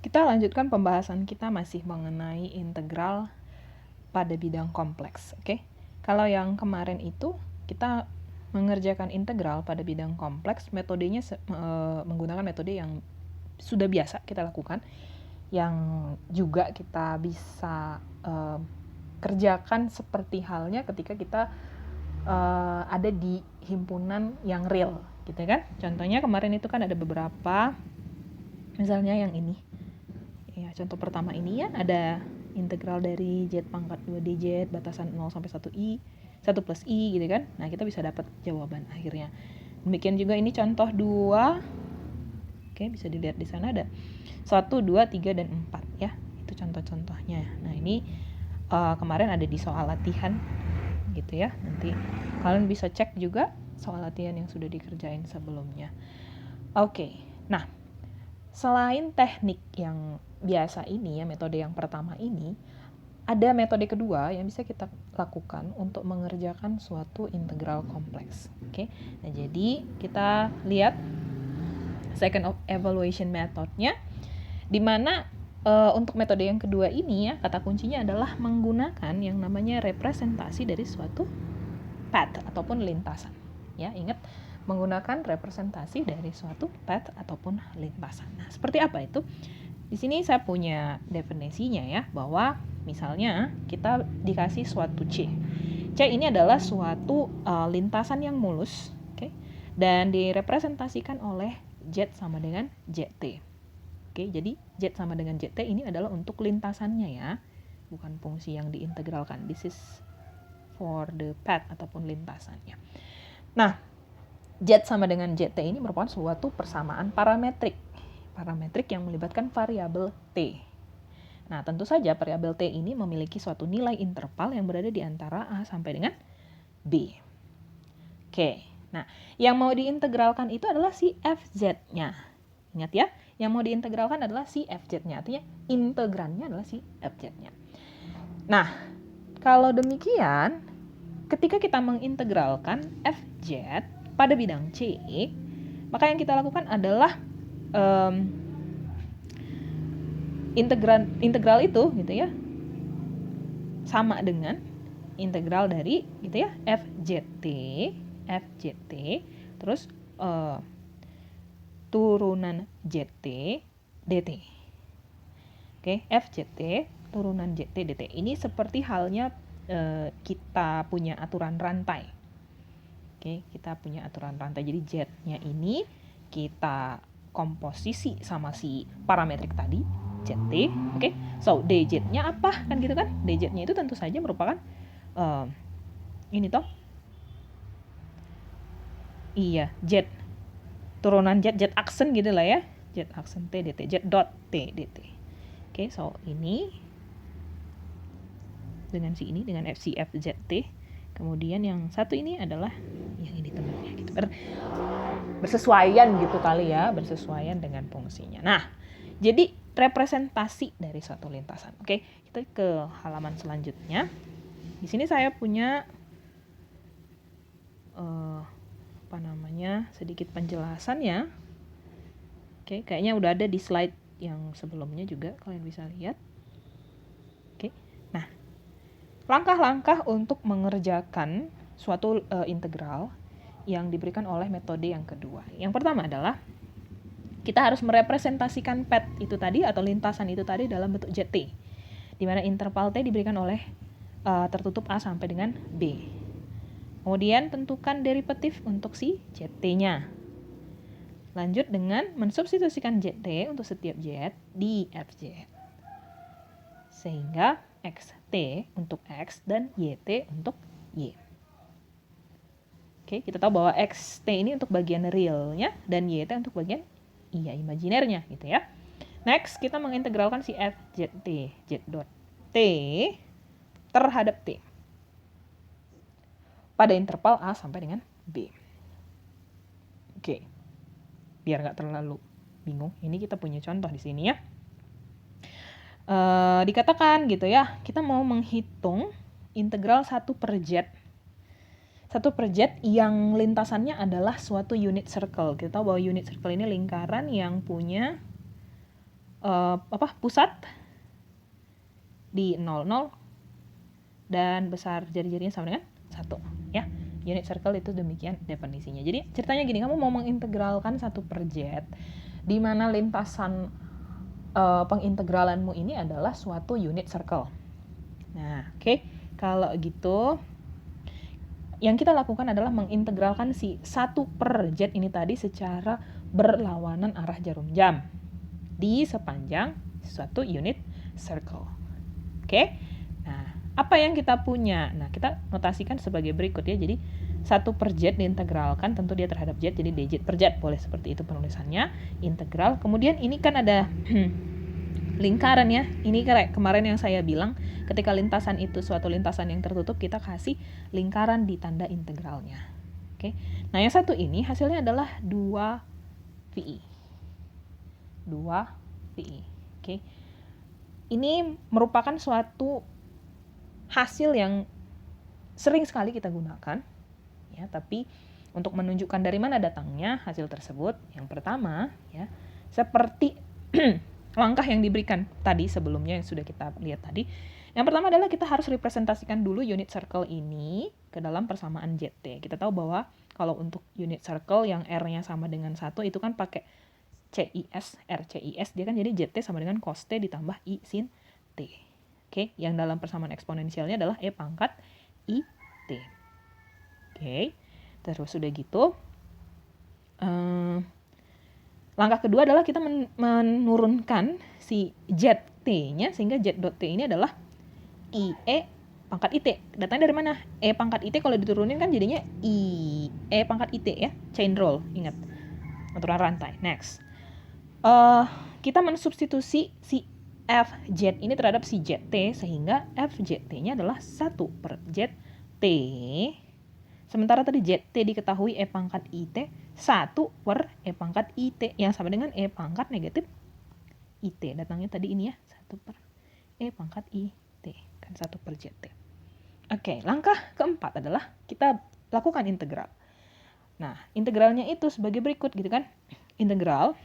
Kita lanjutkan pembahasan kita masih mengenai integral pada bidang kompleks, oke? Kalau yang kemarin itu kita mengerjakan integral pada bidang kompleks, metodenya menggunakan metode yang sudah biasa kita lakukan, yang juga kita bisa kerjakan seperti halnya ketika kita ada di himpunan yang real, gitu kan? Contohnya kemarin itu kan ada beberapa, misalnya yang ini. Ya, contoh pertama ini ya, ada integral dari z pangkat 2dz batasan 0 sampai 1i, 1 plus i gitu kan. Nah, kita bisa dapat jawaban akhirnya. Demikian juga ini contoh 2. Oke, bisa dilihat di sana ada 1, 2, 3, dan 4 ya. Itu contoh-contohnya. Nah, ini kemarin ada di soal latihan gitu ya. Nanti kalian bisa cek juga soal latihan yang sudah dikerjain sebelumnya. Oke. Nah, selain teknik yang biasa ini ya, metode yang pertama ini, ada metode kedua yang bisa kita lakukan untuk mengerjakan suatu integral kompleks. Oke. Nah, jadi kita lihat second evaluation methodnya, di mana untuk metode yang kedua ini ya, kata kuncinya adalah menggunakan yang namanya representasi dari suatu path ataupun lintasan. Ya, ingat, menggunakan representasi dari suatu path ataupun lintasan. Nah, seperti apa itu? Di sini saya punya definisinya ya, bahwa misalnya kita dikasih suatu C. C ini adalah suatu lintasan yang mulus, okay? Dan direpresentasikan oleh Z sama dengan ZT. Okay, jadi Z sama dengan ZT ini adalah untuk lintasannya ya, bukan fungsi yang diintegralkan. This is for the path ataupun lintasannya. Nah, Z sama dengan ZT ini merupakan suatu persamaan parametrik yang melibatkan variabel T. Nah, tentu saja variabel T ini memiliki suatu nilai interval yang berada di antara A sampai dengan B. Oke, nah yang mau diintegralkan itu adalah si FZ-nya. Ingat ya, yang mau diintegralkan adalah si FZ-nya, artinya integrannya adalah si FZ-nya. Nah, kalau demikian, ketika kita mengintegralkan FZ pada bidang C, maka yang kita lakukan adalah integral itu gitu ya, sama dengan integral dari gitu ya FJT terus turunan JT dt. Oke, FJT turunan JT dt ini seperti halnya kita punya aturan rantai. Oke, kita punya aturan rantai. Jadi Z-nya ini kita komposisi sama si parametrik tadi, ZT. Oke, so dz-nya apa kan gitu kan? Dz-nya itu tentu saja merupakan ini toh. Iya, Z turunan Z aksen gitu lah ya. Z aksen T dt, Z dot T dt. Oke, so ini dengan si ini, dengan FCF ZT. Kemudian yang satu ini adalah yang ini temannya gitu. Bersesuaian gitu kali ya, bersesuaian dengan fungsinya. Nah, jadi representasi dari suatu lintasan. Oke, kita ke halaman selanjutnya. Di sini saya punya sedikit penjelasan ya. Oke, kayaknya udah ada di slide yang sebelumnya juga, kalian bisa lihat. Oke, nah langkah-langkah untuk mengerjakan suatu integral yang diberikan oleh metode yang kedua. Yang pertama adalah kita harus merepresentasikan path itu tadi atau lintasan itu tadi dalam bentuk ZT, di mana interval T diberikan oleh tertutup A sampai dengan B. Kemudian tentukan derivatif untuk si ZT-nya. Lanjut dengan mensubstitusikan ZT untuk setiap Z di FZ. Sehingga XT untuk X dan YT untuk Y. Oke, kita tahu bahwa XT ini untuk bagian realnya dan YT untuk bagian imajinernya gitu ya. Next, kita mengintegralkan si FZT, Z dot T terhadap T pada interval A sampai dengan B. Oke, biar nggak terlalu bingung, ini kita punya contoh di sini ya. Dikatakan gitu ya, kita mau menghitung integral 1 per Z yang lintasannya adalah suatu unit circle. Kita tahu bahwa unit circle ini lingkaran yang punya pusat di 0, dan besar jari-jarinya sama dengan 1, ya. Unit circle itu demikian definisinya. Jadi ceritanya gini, kamu mau mengintegralkan satu per z di mana lintasan pengintegralanmu ini adalah suatu unit circle. Nah, oke. Kalau gitu, yang kita lakukan adalah mengintegralkan si 1 per z ini tadi secara berlawanan arah jarum jam di sepanjang suatu unit circle. Oke? Nah, apa yang kita punya? Nah, kita notasikan sebagai berikut ya. Jadi 1 per z diintegralkan, tentu dia terhadap z, jadi dz per z, boleh seperti itu penulisannya, integral. Kemudian ini kan ada lingkaran ya, ini kayak kemarin yang saya bilang, ketika lintasan itu suatu lintasan yang tertutup, kita kasih lingkaran di tanda integralnya. Oke. Nah, yang satu ini hasilnya adalah 2VI. 2VI. Oke. Ini merupakan suatu hasil yang sering sekali kita gunakan, ya, tapi untuk menunjukkan dari mana datangnya hasil tersebut, yang pertama, ya, seperti langkah yang diberikan tadi sebelumnya yang sudah kita lihat tadi. Yang pertama adalah kita harus representasikan dulu unit circle ini ke dalam persamaan ZT. Kita tahu bahwa kalau untuk unit circle yang R-nya sama dengan 1 itu kan pakai CIS, RCIS, dia kan jadi ZT sama dengan cos T ditambah I sin T. Oke, yang dalam persamaan eksponensialnya adalah E pangkat IT. Oke, terus udah gitu, langkah kedua adalah kita menurunkan si ZT-nya, sehingga Z.T ini adalah IE pangkat IT. Datangnya dari mana? E pangkat IT kalau diturunin kan jadinya E pangkat IT ya, chain rule, ingat, aturan rantai. Next, kita mensubstitusi si FZ ini terhadap si ZT, sehingga FZT-nya adalah 1 per ZT. Sementara tadi ZT diketahui E pangkat IT, 1 per E pangkat IT, yang sama dengan E pangkat negatif IT. Datangnya tadi ini ya, 1 per E pangkat IT, kan 1 per ZT. Oke, langkah keempat adalah kita lakukan integral. Nah, integralnya itu sebagai berikut gitu kan. Integral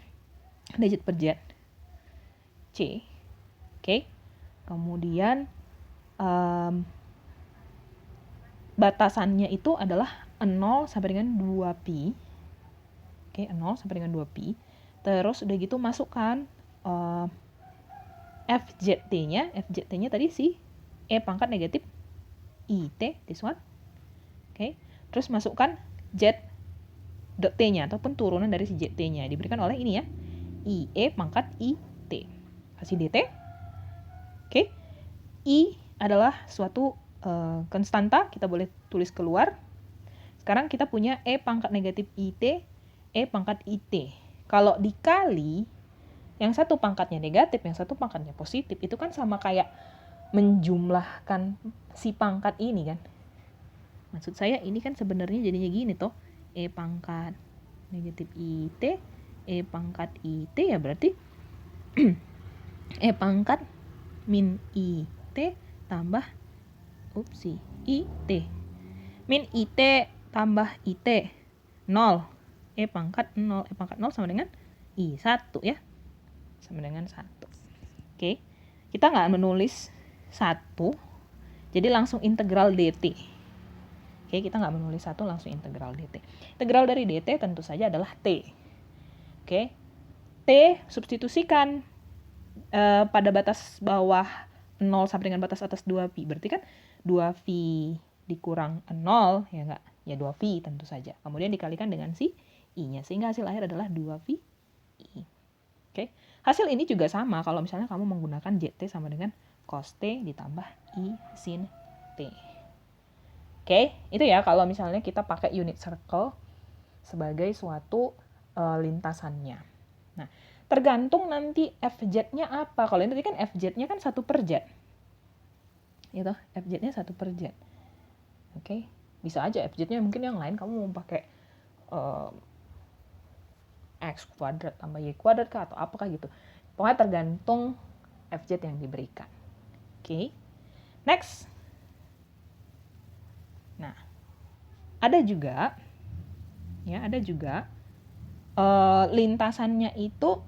dz per z C. Oke. Kemudian batasannya itu adalah 0 sampai dengan 2pi. Oke, 0 sampai dengan 2pi. Terus udah gitu masukkan FZT-nya. FZT-nya tadi si E pangkat negatif IT, this one. Oke. Terus masukkan Z.T-nya ataupun turunan dari si ZT-nya. Diberikan oleh ini ya, IE pangkat IT. Kasih DT. Oke. I adalah suatu konstanta, kita boleh tulis keluar. Sekarang kita punya E pangkat negatif IT, E pangkat IT. Kalau dikali, yang satu pangkatnya negatif, yang satu pangkatnya positif, itu kan sama kayak menjumlahkan si pangkat ini kan. Maksud saya ini kan sebenarnya jadinya gini toh, E pangkat negatif IT, E pangkat IT ya berarti E pangkat min IT tambah IT. Min IT tambah IT 0. E pangkat 0. E pangkat 0 sama dengan I1 ya. Sama dengan 1. Oke. Kita nggak menulis 1. Jadi langsung integral DT. Oke, kita nggak menulis 1, langsung integral DT. Integral dari DT tentu saja adalah T. Oke. T substitusikan pada batas bawah 0 sampai dengan batas atas 2pi. Berarti kan 2pi dikurang 0, ya enggak? Ya 2pi tentu saja. Kemudian dikalikan dengan si I-nya. Sehingga hasil akhir adalah 2pi I. Oke. Hasil ini juga sama kalau misalnya kamu menggunakan ZT sama dengan cos T ditambah I sin T. Oke, itu ya kalau misalnya kita pakai unit circle sebagai suatu lintasannya. Nah, tergantung nanti FZ-nya apa. Kalau ini tadi kan FZ-nya kan 1 per Z. Gitu, FZ-nya 1 per Z. Oke, bisa aja FZ-nya mungkin yang lain kamu mau pakai X kuadrat tambah Y kuadrat kah atau apakah gitu. Pokoknya tergantung FZ yang diberikan. Oke. Next. Nah, ada juga lintasannya itu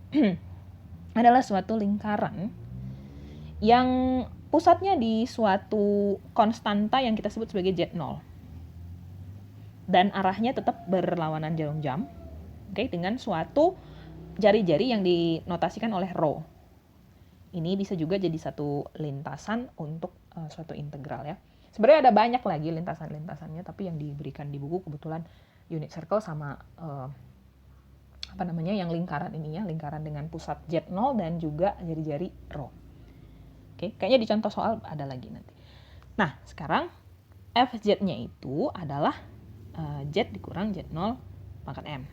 adalah suatu lingkaran yang pusatnya di suatu konstanta yang kita sebut sebagai Z0. Dan arahnya tetap berlawanan jarum jam, oke, dengan suatu jari-jari yang dinotasikan oleh rho. Ini bisa juga jadi satu lintasan untuk suatu integral ya. Sebenarnya ada banyak lagi lintasan-lintasannya, tapi yang diberikan di buku kebetulan unit circle sama yang lingkaran ini ya, lingkaran dengan pusat Z0 dan juga jari-jari rho. Oke, kayaknya di contoh soal ada lagi nanti. Nah, sekarang Fz-nya itu adalah Z dikurang Z0 pangkat M.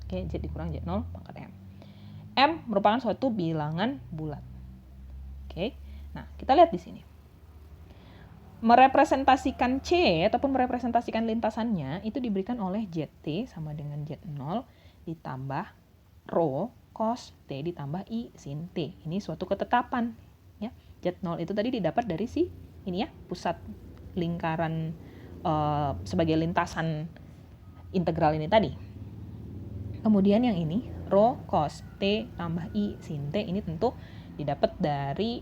Oke, Z dikurang Z0 pangkat M. M merupakan suatu bilangan bulat. Oke, nah kita lihat di sini. Merepresentasikan C ataupun merepresentasikan lintasannya itu diberikan oleh ZT sama dengan Z0 ditambah rho cos T ditambah I sin T. Ini suatu ketetapan ya. Z0 itu tadi didapat dari si ini ya, pusat lingkaran sebagai lintasan integral ini tadi. Kemudian yang ini rho cos T tambah I sin T ini tentu didapat dari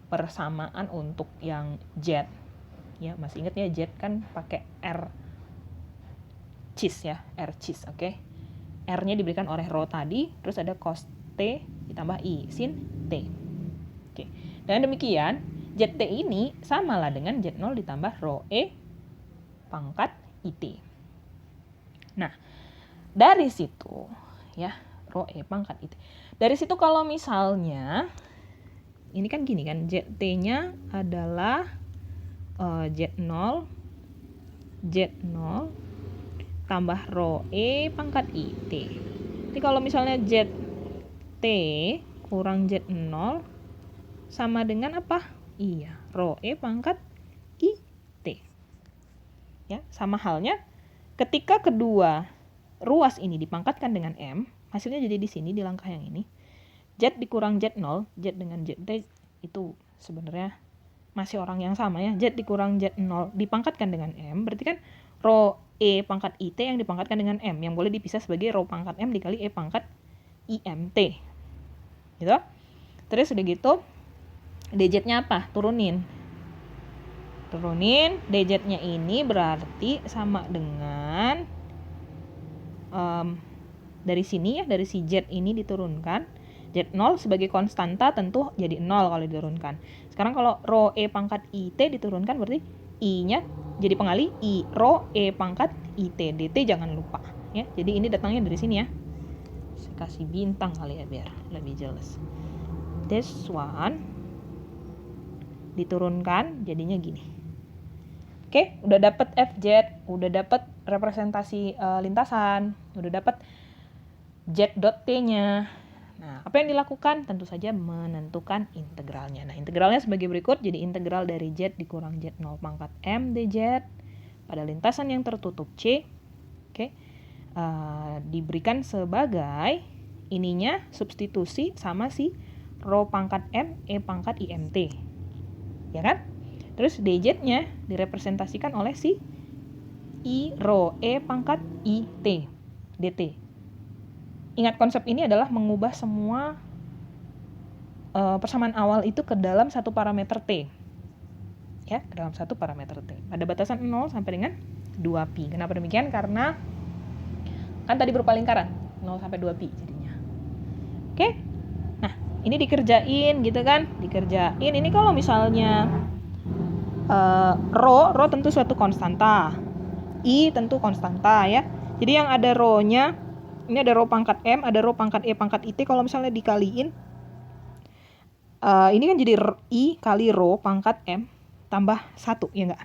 persamaan untuk yang Z ya, masih ingat ya, Z kan pakai R cis ya, R cis, oke. R-nya diberikan oleh rho tadi, terus ada cos T ditambah I sin T. Oke. Dan demikian ZT ini samalah dengan Z0 ditambah rho E pangkat IT. Nah, dari situ ya, rho E pangkat IT. Dari situ kalau misalnya ini kan gini kan, ZT-nya adalah Z0 tambah rho E pangkat IT. Jadi kalau misalnya ZT kurang Z0 sama dengan apa? Iya, rho E pangkat IT. Ya, sama halnya ketika kedua ruas ini dipangkatkan dengan M, hasilnya jadi di sini di langkah yang ini. Z dikurang Z0, Z dengan ZT itu sebenarnya masih orang yang sama ya. Z dikurang Z0 dipangkatkan dengan M, berarti kan rho E pangkat IT yang dipangkatkan dengan M, yang boleh dipisah sebagai rho pangkat M dikali E pangkat IMT. Gitu. Terus udah gitu, dz-nya apa? Turunin. dz-nya ini berarti sama dengan dari sini ya, dari si Z ini diturunkan. Z0 sebagai konstanta tentu jadi 0 kalau diturunkan. Sekarang kalau rho E pangkat IT diturunkan berarti I-nya jadi pengali I rho E pangkat IT. DT jangan lupa ya. Jadi ini datangnya dari sini ya. Saya kasih bintang kali ya biar lebih jelas. This one diturunkan jadinya gini. Oke, udah dapat FZ, udah dapat representasi lintasan, udah dapat Z.T-nya. Nah, apa yang dilakukan? Tentu saja menentukan integralnya. Nah, integralnya sebagai berikut. Jadi integral dari Z dikurang Z0 pangkat M dz pada lintasan yang tertutup C. Oke. Diberikan sebagai ininya substitusi sama si rho pangkat M E pangkat IMT. Ya kan? Terus dz-nya direpresentasikan oleh si I rho E pangkat IT dt. Ingat konsep ini adalah mengubah semua persamaan awal itu ke dalam satu parameter T. Ya, ke dalam satu parameter T. Pada batasan 0 sampai dengan 2pi. Kenapa demikian? Karena kan tadi berupa lingkaran, 0 sampai 2pi jadinya. Oke? Nah, ini dikerjain gitu kan? Dikerjain. Ini kalau misalnya rho tentu suatu konstanta. I tentu konstanta ya. Jadi yang ada rho-nya, ini ada rho pangkat M, ada rho pangkat E pangkat IT. Kalau misalnya dikaliin, ini kan jadi I kali rho pangkat M tambah 1, ya enggak?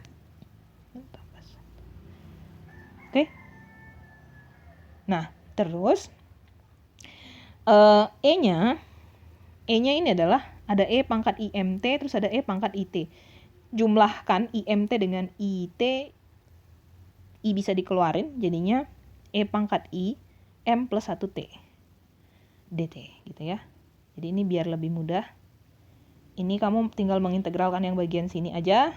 Oke. Nah, terus E-nya ini adalah ada E pangkat IMT, terus ada E pangkat IT. Jumlahkan IMT dengan IT, I bisa dikeluarin, jadinya E pangkat I M plus 1T dt gitu ya. Jadi ini biar lebih mudah. Ini kamu tinggal mengintegralkan yang bagian sini aja.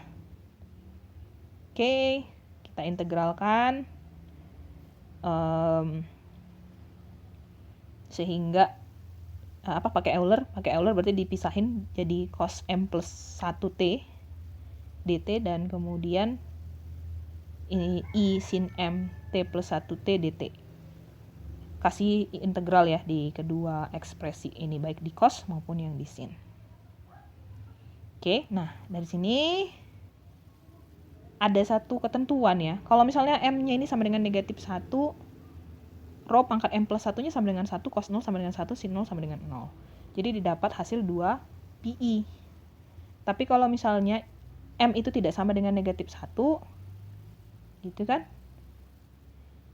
Oke, kita integralkan. sehingga pakai Euler berarti dipisahin jadi cos M plus 1T dt, dan kemudian ini I sin M T plus 1T dt. Kasih integral ya di kedua ekspresi ini, baik di cos maupun yang di sin. Oke, nah dari sini ada satu ketentuan ya. Kalau misalnya M-nya ini sama dengan negatif 1, rho pangkat M plus 1-nya sama dengan 1, cos 0 sama dengan 1, sin 0 sama dengan 0. Jadi didapat hasil 2 pi. Tapi kalau misalnya M itu tidak sama dengan negatif 1, gitu kan,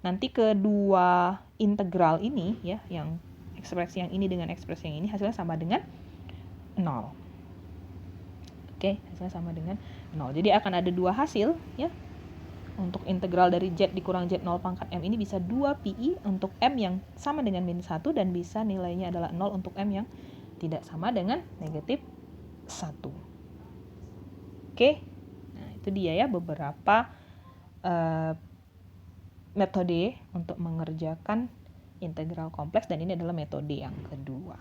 nanti kedua integral ini ya, yang ekspresi yang ini dengan ekspresi yang ini hasilnya sama dengan 0. Oke, hasilnya sama dengan 0. Jadi akan ada dua hasil ya. Untuk integral dari Z dikurang Z0 pangkat M ini bisa 2 pi untuk M yang sama dengan min 1, dan bisa nilainya adalah 0 untuk M yang tidak sama dengan negatif 1. Oke, nah itu dia ya beberapa metode untuk mengerjakan integral kompleks, dan ini adalah metode yang kedua.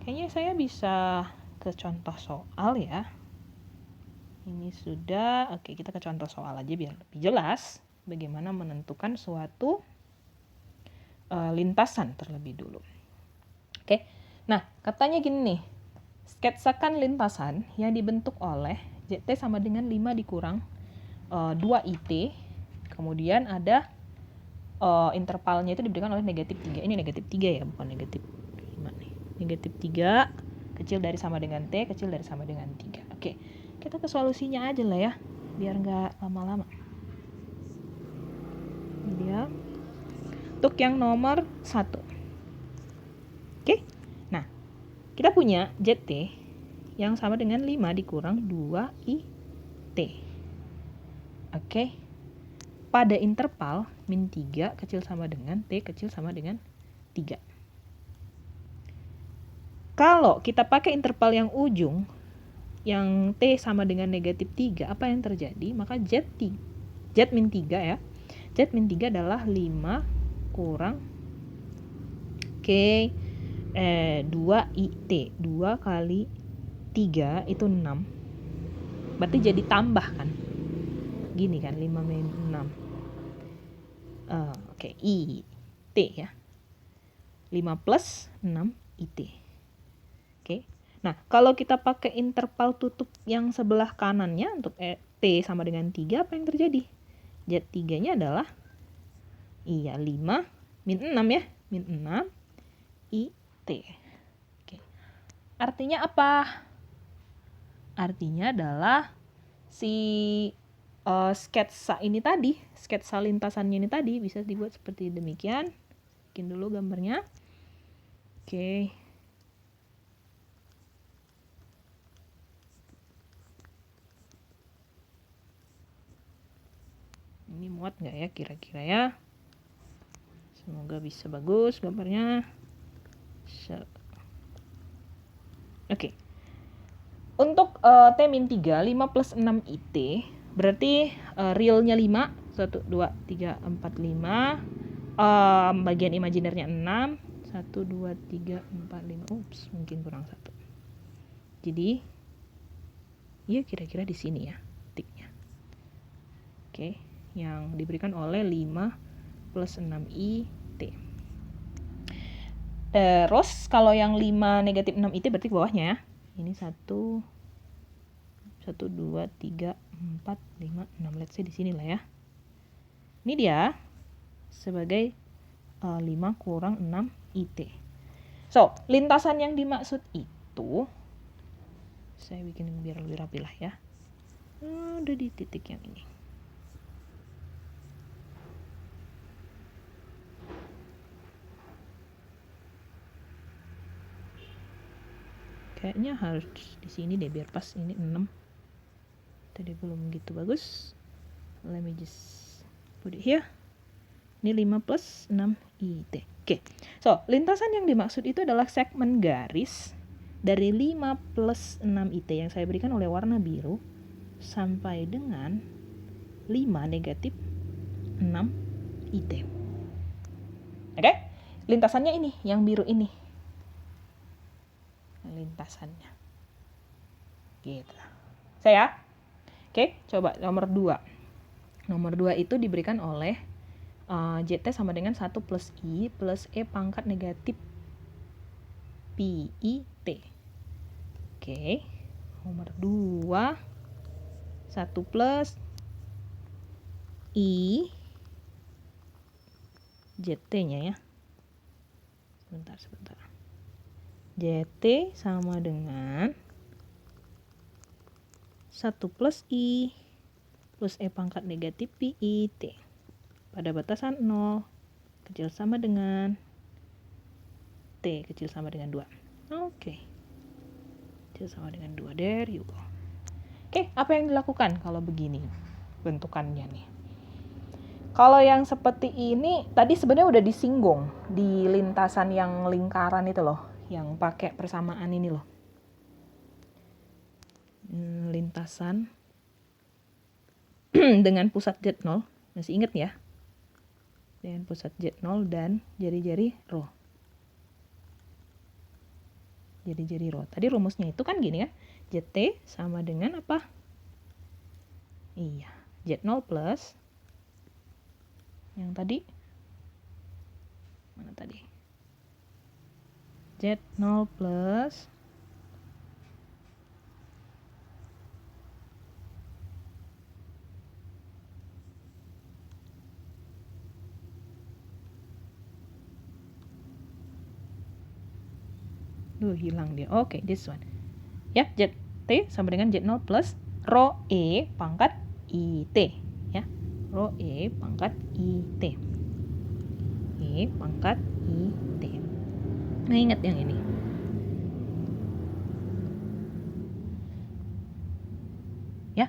Kayaknya saya bisa ke contoh soal ya. Ini sudah, oke, kita ke contoh soal aja biar lebih jelas bagaimana menentukan suatu lintasan terlebih dulu. Oke, nah katanya gini nih, sketsakan lintasan yang dibentuk oleh ZT sama dengan 5 dikurang 2IT, kemudian ada intervalnya itu diberikan oleh negatif 3. Ini negatif 3 ya, bukan negatif 5 nih. Negatif 3 kecil dari sama dengan T, kecil dari sama dengan 3. Oke, kita ke solusinya aja lah ya, biar nggak lama-lama. Ini dia. Untuk yang nomor 1. Oke, nah kita punya ZT yang sama dengan 5 dikurang 2IT. Oke, pada interval min 3 kecil sama dengan T kecil sama dengan 3. Kalau kita pakai interval yang ujung, yang T sama dengan negatif 3, apa yang terjadi? Maka Z min 3 ya. Z min 3 adalah 5 kurang 2IT. 2 kali 3 itu 6. Berarti jadi tambah kan? Gini kan, 5 min 6. IT ya. 5 plus 6 IT. Oke. Nah, kalau kita pakai interval tutup yang sebelah kanannya untuk T sama dengan 3, apa yang terjadi? Z3-nya adalah 5 min 6 ya. Min 6 IT. Oke. Artinya apa? Artinya adalah si sketsa ini tadi, sketsa lintasannya ini tadi bisa dibuat seperti demikian. Bikin dulu gambarnya. Oke. Ini muat nggak ya kira-kira ya? Semoga bisa bagus gambarnya. Oke. Untuk T min 3, 5 plus 6 IT, berarti realnya 5, 1, 2, 3, 4, 5. Bagian imajinernya 6, 1, 2, 3, 4, 5. Ups, mungkin kurang 1. Jadi, ya kira-kira di sini ya tiknya. Oke, yang diberikan oleh 5 plus 6IT. Terus kalau yang 5 negatif 6IT berarti ke bawahnya ya. Ini 1, 2, 3, 4, 5, 6. Let's say di sini lah ya. Ini dia sebagai 5 kurang 6 IT. So, lintasan yang dimaksud itu, saya bikin biar lebih rapi lah ya. Ada di titik yang ini. Kayaknya harus di sini deh biar pas. Ini 6. Tadi belum gitu bagus. Let me just put it here. Ini 5 plus 6 IT. Oke. So, lintasan yang dimaksud itu adalah segmen garis dari 5 plus 6 IT yang saya berikan oleh warna biru sampai dengan 5 negatif 6 IT. Oke? lintasannya ini, yang biru ini. Lintasannya. Gitu. Saya. Oke, coba nomor 2. Nomor 2 itu diberikan oleh JT sama dengan 1 plus I plus E pangkat negatif Pi T. Oke, nomor 2, 1 plus I JT-nya ya. Sebentar. JT sama dengan 1 plus I plus E pangkat negatif Pi T. Pada batasan 0 kecil sama dengan T kecil sama dengan 2. Oke. Kecil sama dengan 2. There you go. Oke, apa yang dilakukan kalau begini bentukannya nih? Kalau yang seperti ini, tadi sebenarnya udah disinggung di lintasan yang lingkaran itu loh, yang pakai persamaan ini loh. Lintasan dengan pusat Z0, masih inget ya? Dengan pusat Z0 dan jari-jari rho. Jari-jari rho. Tadi rumusnya itu kan gini ya, ZT sama dengan apa? Iya, Z0 plus yang tadi mana tadi? Z0 plus hilang dia. Oke, this one. Ya, ZT sama dengan Z0 plus rho E pangkat IT. Ya, rho E pangkat IT. E pangkat IT. Nah, ingat yang ini. Ya,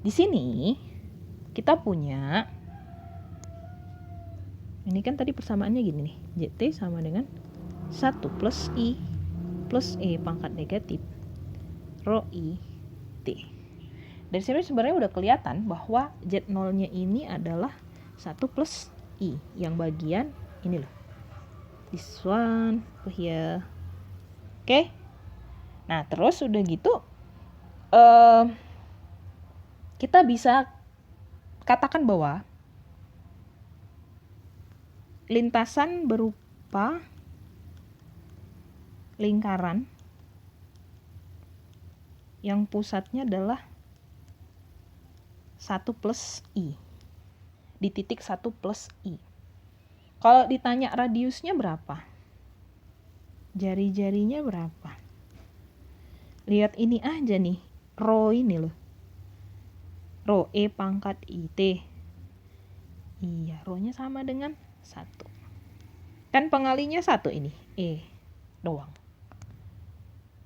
di sini kita punya, ini kan tadi persamaannya gini nih, ZT sama dengan 1 plus I plus E pangkat negatif rho I T. Dari sini sebenarnya udah kelihatan bahwa Z0-nya ini adalah 1 plus I, yang bagian ini loh. This one over here. Oke. Nah, terus udah gitu kita bisa katakan bahwa lintasan berupa lingkaran yang pusatnya adalah 1 plus I. Di titik 1 plus I. Kalau ditanya radiusnya berapa? Jari-jarinya berapa? Lihat ini aja nih, rho ini loh. Rho E pangkat IT. Iya, rho-nya sama dengan 1. Kan pengalinya 1 ini, E doang.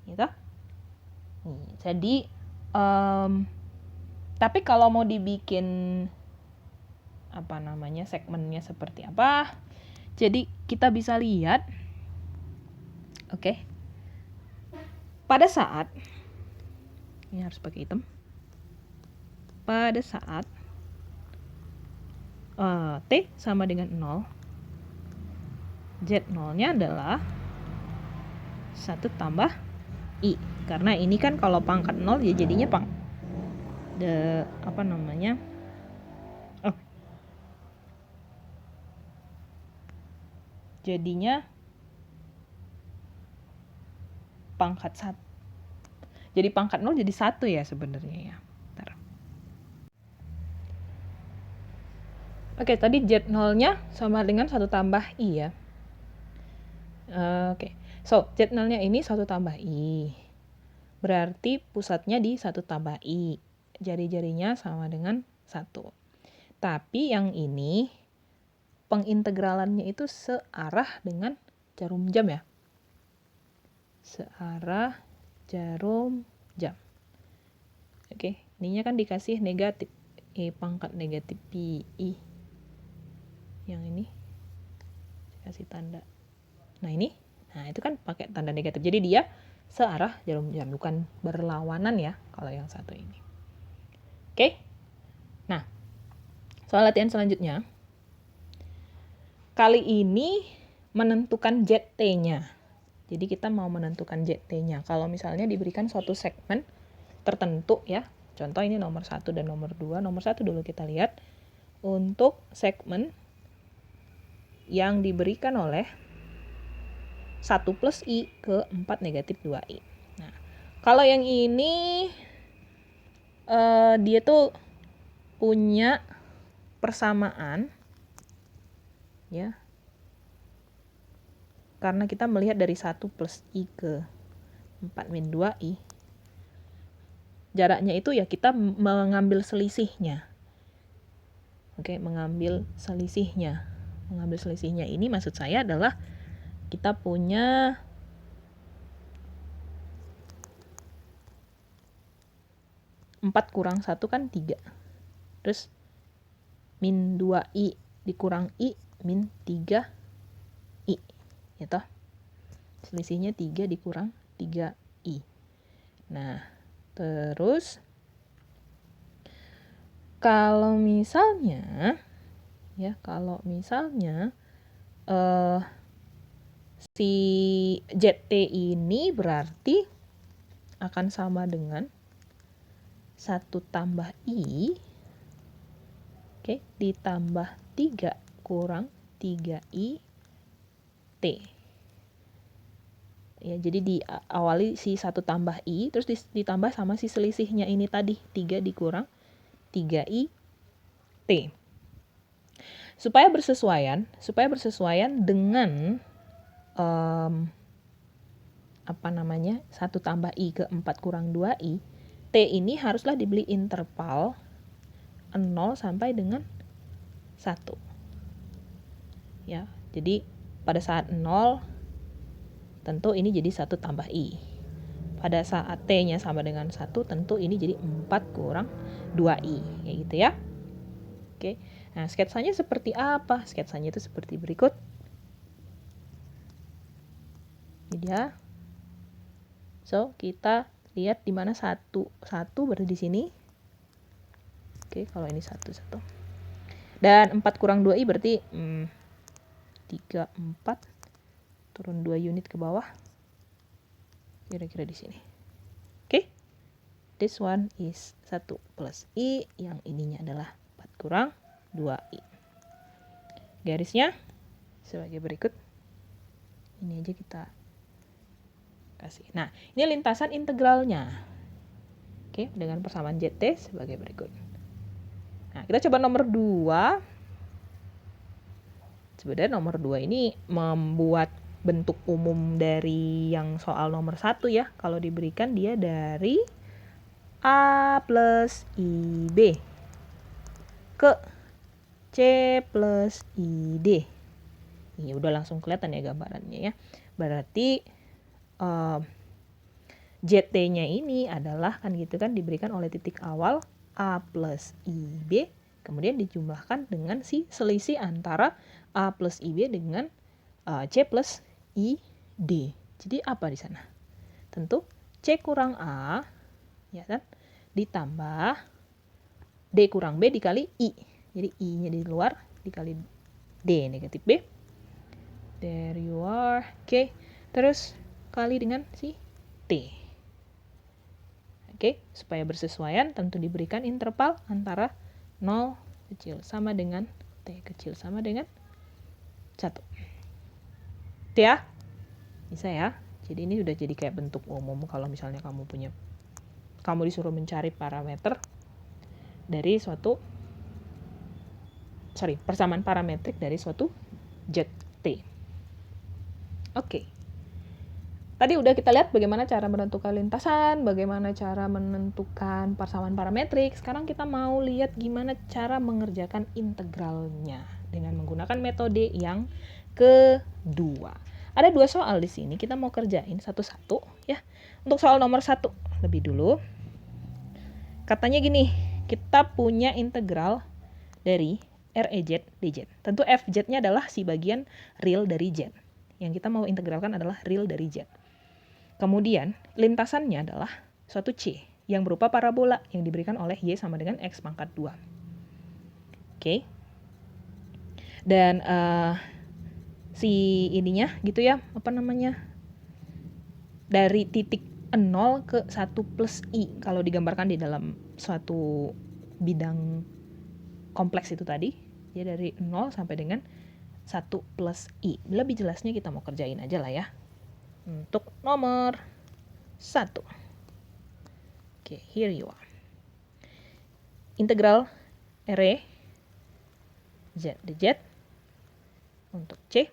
Gitu? Jadi, tapi kalau mau dibikin segmennya seperti apa, jadi kita bisa lihat, oke, pada saat ini harus pakai hitam, pada saat T sama dengan 0, Z0-nya adalah 1 tambah I. Karena ini kan kalau pangkat 0 ya jadinya jadinya pangkat 1. Jadi pangkat 0 jadi 1 ya sebenarnya ya. Bentar. Oke, tadi Z0-nya sama dengan 1 tambah I ya. Oke. So, Z0-nya ini 1 tambah I. Berarti pusatnya di 1 tambah I. Jari-jarinya sama dengan 1. Tapi yang ini pengintegralannya itu searah dengan jarum jam ya. Searah jarum jam. Oke, ininya kan dikasih negatif. E pangkat negatif Pi. Yang ini kasih tanda. Nah, ini. Nah, itu kan pakai tanda negatif. Jadi dia searah jarum jam, bukan berlawanan ya kalau yang satu ini. Oke. Nah, soal latihan selanjutnya. Kali ini menentukan ZT-nya. Jadi kita mau menentukan ZT-nya. Kalau misalnya diberikan suatu segmen tertentu ya. Contoh ini nomor 1 dan nomor 2. Nomor 1 dulu kita lihat. Untuk segmen yang diberikan oleh 1 plus I ke 4 negatif 2I. Nah, kalau yang ini dia tuh punya persamaan ya. Karena kita melihat dari 1 plus I ke 4 min 2I. Jaraknya itu ya kita mengambil selisihnya. Oke, mengambil selisihnya. Mengambil selisihnya ini maksud saya adalah kita punya empat kurang 1 kan 3. Terus min 2I dikurang I min 3I. Ya toh? Selisihnya 3 dikurang 3I. Nah, terus kalau misalnya si ZT ini berarti akan sama dengan 1 tambah I ditambah 3 kurang 3I T. Ya, jadi diawali si 1 tambah I terus ditambah sama si selisihnya ini tadi 3 dikurang 3I T. Supaya bersesuaian dengan 1 tambah I ke 4 kurang 2I, T ini haruslah dibeli interval 0 sampai dengan 1. Ya, jadi pada saat 0 tentu ini jadi 1 tambah I. Pada saat T-nya sama dengan 1 tentu ini jadi 4 kurang 2I. Kayak gitu ya. Oke. Nah, sketsanya seperti apa? Sketsanya itu seperti berikut. Jadi ya. So, kita lihat di mana 1 berada di sini. Oke, kalau ini 1. Dan 4 kurang 2I berarti 3, 4. Turun 2 unit ke bawah. Kira-kira di sini. Oke. This one is 1 plus I. Yang ininya adalah 4 kurang 2I. Garisnya sebagai berikut. Ini aja kita kasih. Nah, ini lintasan integralnya. Oke, dengan persamaan ZT sebagai berikut. Nah, kita coba nomor 2. Sebenarnya nomor 2 ini membuat bentuk umum dari yang soal nomor 1 ya. Kalau diberikan dia dari A plus IB ke C plus ID. Ini udah langsung kelihatan ya gambarannya ya. Berarti ZT-nya ini adalah kan gitu kan diberikan oleh titik awal A plus IB, kemudian dijumlahkan dengan si selisih antara A plus IB dengan C plus ID. Jadi apa di sana? Tentu C kurang A ya kan ditambah D kurang B dikali I. Jadi I-nya di luar dikali D negatif B. There you are. Oke. Terus kali dengan si T. Oke, supaya bersesuaian tentu diberikan interval antara 0 kecil sama dengan T kecil sama dengan 1. Itu ya. Bisa ya. Jadi ini udah jadi kayak bentuk umum kalau misalnya kamu disuruh mencari parameter dari persamaan parametrik dari suatu ZT. Oke. Tadi udah kita lihat bagaimana cara menentukan lintasan, bagaimana cara menentukan persamaan parametrik. Sekarang kita mau lihat gimana cara mengerjakan integralnya dengan menggunakan metode yang kedua. Ada 2 soal di sini, kita mau kerjain satu-satu ya. Untuk soal nomor 1 lebih dulu. Katanya gini, kita punya integral dari REZ dz. Tentu FZ-nya adalah si bagian real dari Z. Yang kita mau integralkan adalah real dari Z. Kemudian, lintasannya adalah suatu C yang berupa parabola yang diberikan oleh Y sama dengan X pangkat 2. Oke. Dan si ininya gitu ya, apa namanya, dari titik 0 ke 1 plus I kalau digambarkan di dalam suatu bidang kompleks itu tadi, ya dari 0 sampai dengan 1 plus I. Lebih jelasnya kita mau kerjain aja lah ya. Untuk nomor 1. Oke, here you are. Integral R Z dz untuk C.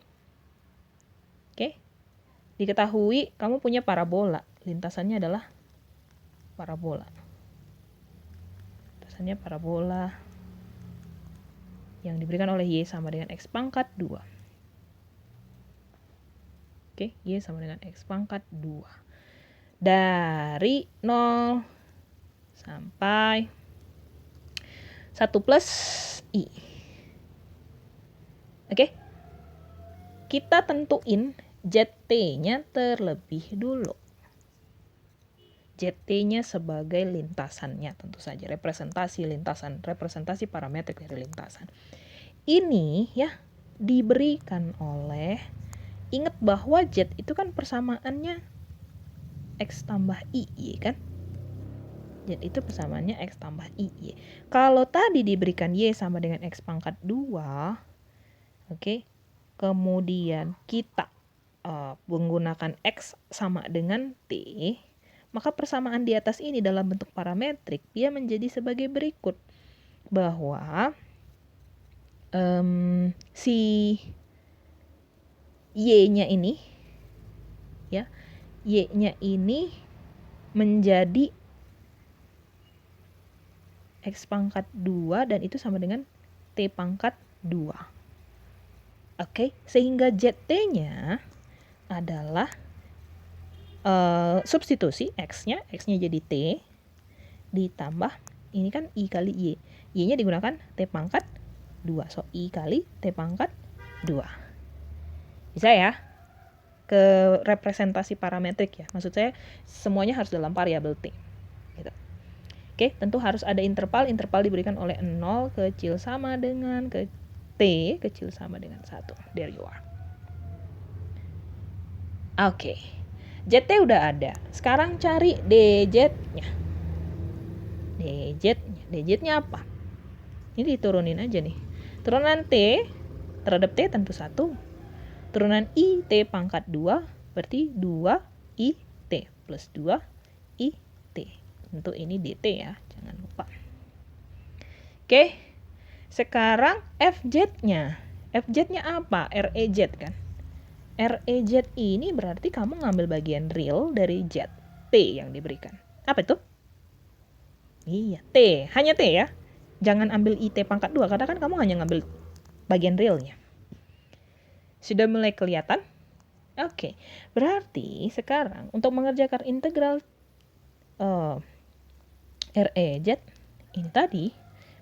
Oke. Diketahui kamu punya parabola. Lintasannya adalah parabola. Lintasannya parabola yang diberikan oleh Y sama dengan X pangkat 2. Oke, Y sama dengan X pangkat 2. Dari 0 sampai 1 plus I. Oke. Kita tentuin ZT-nya terlebih dulu. ZT-nya sebagai lintasannya tentu saja, representasi lintasan, representasi parametrik dari lintasan. Ini ya diberikan oleh, ingat bahwa Z itu kan persamaannya X tambah I, kan? Z itu persamaannya X tambah I. Kalau tadi diberikan Y sama dengan X pangkat 2, oke, kemudian kita menggunakan X sama dengan T, maka persamaan di atas ini dalam bentuk parametrik dia menjadi sebagai berikut, bahwa si Y-nya ini ya, Y-nya ini menjadi X pangkat 2 dan itu sama dengan T pangkat 2. Oke, sehingga ZT-nya adalah substitusi X-nya jadi T ditambah ini kan I kali Y. Y-nya digunakan T pangkat 2. So, I kali T pangkat 2. Bisa ya? Ke representasi parametrik ya. Maksud saya semuanya harus dalam variabel T. Gitu. Oke, tentu harus ada interval. Interval diberikan oleh 0 kecil sama dengan ke T kecil sama dengan 1. There you are. Oke. ZT udah ada. Sekarang cari DZ-nya. DZ-nya apa? Ini diturunin aja nih. Turunan T terhadap T tentu 1. Turunan I T pangkat 2 berarti 2 I T plus 2 I T. Tentu ini DT ya, jangan lupa. Oke. Sekarang FZ-nya. FZ-nya apa? REZ kan? REZ ini berarti kamu ngambil bagian real dari Z, T yang diberikan. Apa itu? Iya, T. Hanya T ya. Jangan ambil IT pangkat 2, karena kan kamu hanya ngambil bagian realnya. Sudah mulai kelihatan? Oke. Berarti sekarang untuk mengerjakan integral REZ ini tadi,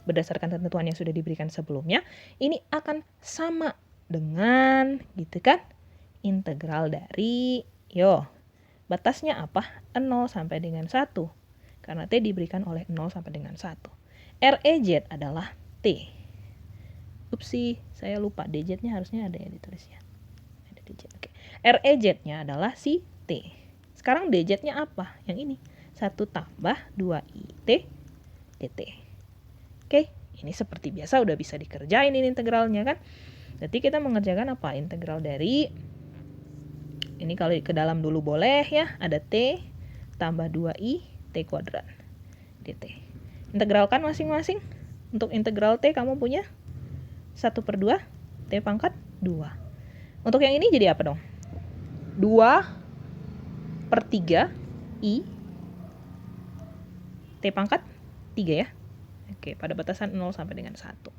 berdasarkan ketentuan yang sudah diberikan sebelumnya, ini akan sama dengan, gitu kan, integral dari, batasnya apa? 0 sampai dengan 1. Karena T diberikan oleh 0 sampai dengan 1. REZ adalah T. Upsi, saya lupa. DZ-nya harusnya ada ya ditulisnya. Ada DZ. Oke. REZ-nya adalah si T. Sekarang DZ-nya apa? Yang ini. 1 tambah 2IT DT. Oke. Ini seperti biasa udah bisa dikerjain ini integralnya kan. Jadi kita mengerjakan apa? Integral dari, ini kalau ke dalam dulu boleh ya, ada T tambah 2I T kuadrat dt. Integralkan masing-masing. Untuk integral T kamu punya 1/2 T pangkat 2. Untuk yang ini jadi apa dong? 2/3 I T pangkat 3 ya. Oke, pada batasan 0 sampai dengan 1.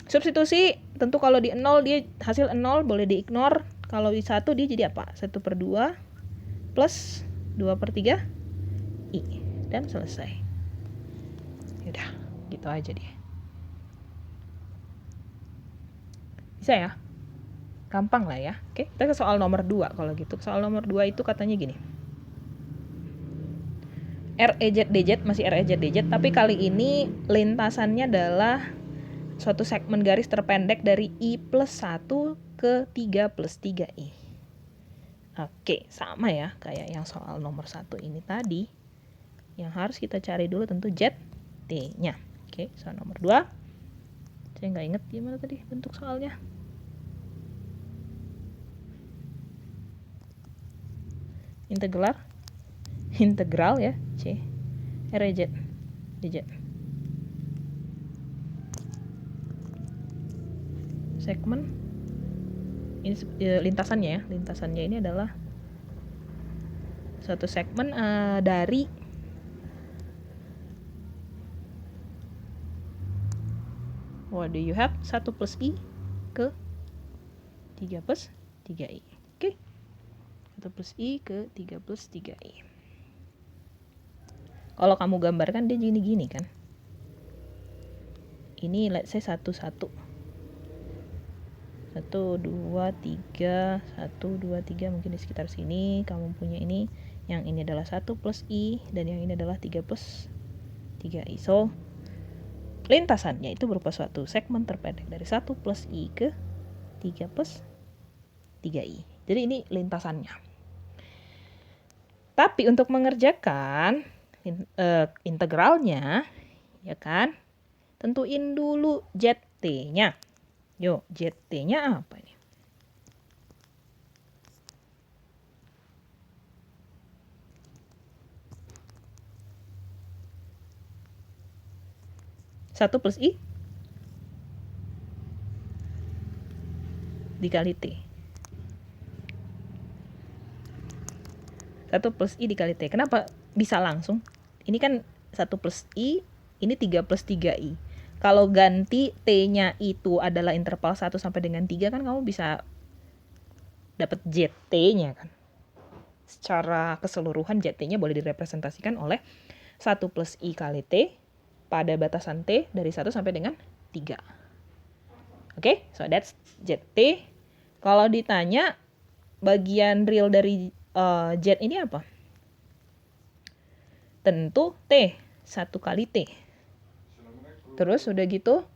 Substitusi, tentu kalau di 0 dia hasil 0 boleh diignore. Kalau di 1 dia jadi apa? 1/2 plus 2/3 I. Dan selesai. Yaudah, gitu aja deh. Bisa ya? Gampang lah ya. Oke, kita ke soal nomor 2 kalau gitu. Soal nomor 2 itu katanya gini. REZ DZ, masih REZ DZ, tapi kali ini lintasannya adalah suatu segmen garis terpendek dari I plus 1 ke 3 plus 3i. Oke, sama ya kayak yang soal nomor 1 ini tadi. Yang harus kita cari dulu tentu ZT-nya. Oke, soal nomor 2. Saya nggak inget gimana tadi bentuk soalnya. Integral ya, C. RZ. DZ. Segmen ini lintasannya ini adalah suatu segmen dari what do you have 1 plus i ke 3 plus 3i. Oke. 1 plus i ke 3 plus 3i. Kalau kamu gambarkan dia gini-gini kan. Ini let's say 1 2 3 mungkin di sekitar sini kamu punya ini. Yang ini adalah 1 plus i dan yang ini adalah 3 plus 3i. So lintasannya itu berupa suatu segmen terpendek dari 1 plus i ke 3 plus 3i. Jadi ini lintasannya. Tapi untuk mengerjakan integralnya, ya kan, tentuin dulu ZT-nya. Yuk, ZT-nya apa ini? Satu plus i dikali t. 1 plus i dikali t. Kenapa bisa langsung? Ini kan 1 plus i, ini 3 plus 3i. Kalau ganti t-nya itu adalah interval 1 sampai dengan 3 kan kamu bisa dapat ZT-nya kan. Secara keseluruhan ZT-nya boleh direpresentasikan oleh 1 plus i kali t pada batasan t dari 1 sampai dengan 3. Oke, so that's ZT. Kalau ditanya bagian real dari Z ini apa? Tentu T, 1 kali T. Terus udah gitu,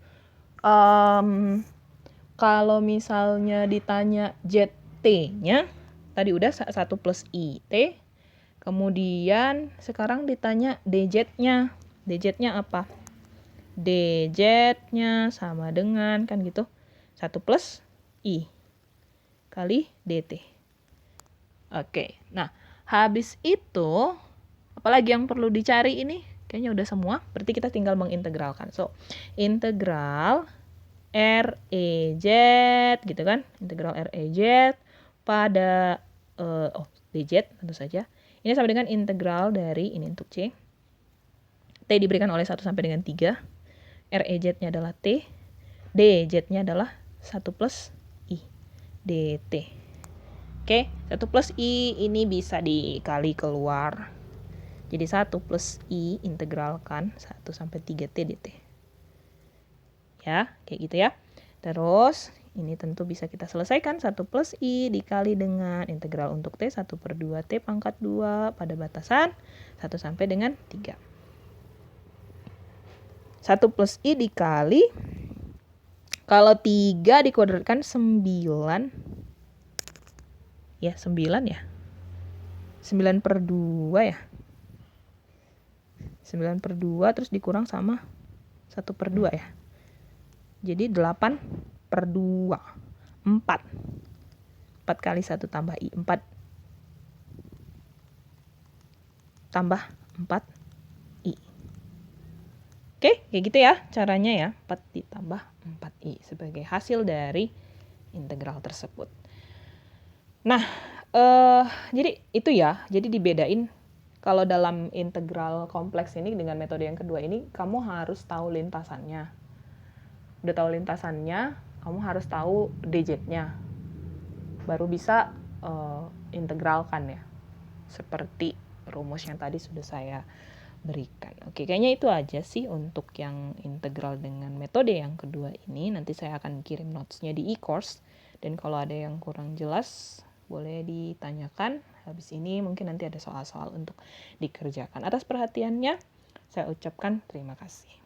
kalau misalnya ditanya ZT-nya, tadi udah 1 plus IT, kemudian sekarang ditanya DZ-nya. DZ-nya apa? DZ-nya sama dengan, kan gitu, 1 plus I kali DT. Oke, nah habis itu, apalagi yang perlu dicari ini? Kayaknya udah semua, berarti kita tinggal mengintegralkan. So, integral REZ, gitu kan? Integral REZ pada, DZ tentu saja. Ini sama dengan integral dari, ini untuk C. T diberikan oleh 1 sampai dengan 3. REZ-nya adalah T. DZ-nya adalah 1 plus I. DT. Oke, 1 plus I ini bisa dikali keluar. Jadi 1 plus I integralkan 1 sampai 3T dt. Ya, kayak gitu ya. Terus, ini tentu bisa kita selesaikan. 1 plus I dikali dengan integral untuk T 1 per 2T pangkat 2 pada batasan 1 sampai dengan 3. 1 plus I dikali, kalau 3 dikuadratkan 9, ya 9 ya. 9 per 2 ya. 9 per 2 terus dikurang sama 1 per 2 ya. Jadi 8 per 2. 4. 4 kali 1 tambah I. 4 tambah 4 I. Oke, kayak gitu ya caranya ya. 4 ditambah 4I sebagai hasil dari integral tersebut. Nah, jadi itu ya. Jadi dibedain kalau dalam integral kompleks ini dengan metode yang kedua ini, kamu harus tahu lintasannya. Udah tahu lintasannya, kamu harus tahu DZ-nya. Baru bisa integralkan ya. Seperti rumus yang tadi sudah saya berikan. Oke, kayaknya itu aja sih untuk yang integral dengan metode yang kedua ini. Nanti saya akan kirim notes-nya di e-course. Dan kalau ada yang kurang jelas, boleh ditanyakan. Habis ini mungkin nanti ada soal-soal untuk dikerjakan. Atas perhatiannya, saya ucapkan terima kasih.